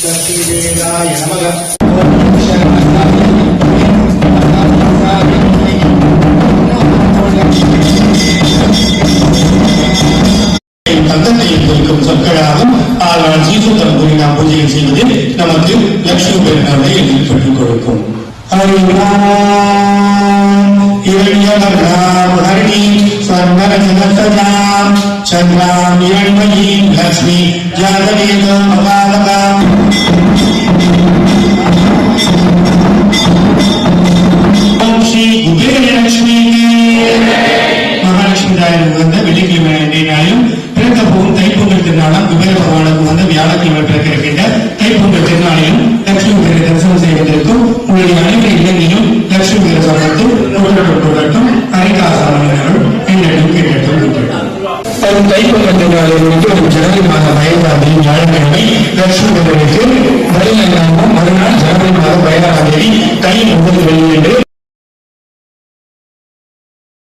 லட்சுமிதேவாய நமக. தந்தத்தையும் குறிக்கும் சொற்களாகும். ஆனால் சீசுத்தம் கூறி நாம் பூஜைகள் செய்வது நமக்கு லட்சுமி பெருமாளை எதிர் பெற்றுக் கொடுக்கும். ஹரிணி ஸ்வர்ணரஜனசஜாம் சந்திராம் இரண்மயீம் லக்ஷ்மி ஜாதவேதம் மகாலகாம். ஸ்ரீ குபேரலட்சுமி மகாலட்சுமி தாயனுக்கு வந்த வெள்ளிக்கிழமை நாளும் பிறந்த போகும் தைப்பொங்கல் திருநாளாம் குபேர பகவானுக்கு வந்து வியாழக்கிழமை பிறக்க இருக்கின்ற தைப்பொங்கல் திருநாளையும் லட்சுமி பேரை தரிசனம் செய்வதற்கும் உங்களுடைய அனைத்து இல்லங்களிலும் லட்சுமி பேரை சமர்த்து கொள்ளட்டும் ஹரிதாசாமணிகளும் என்னிடம் கேட்கட்டும். தைப்பொங்கல் திருநாளைக்கு ஒரு ஜனவரி மாதம் 5ஆம் தேதி வியாழக்கிழமை லட்சுமி பேருக்கு மறுநாள் ஜனவரி மாதம் 16ஆம் தேதி தை 9 வெள்ளி என்று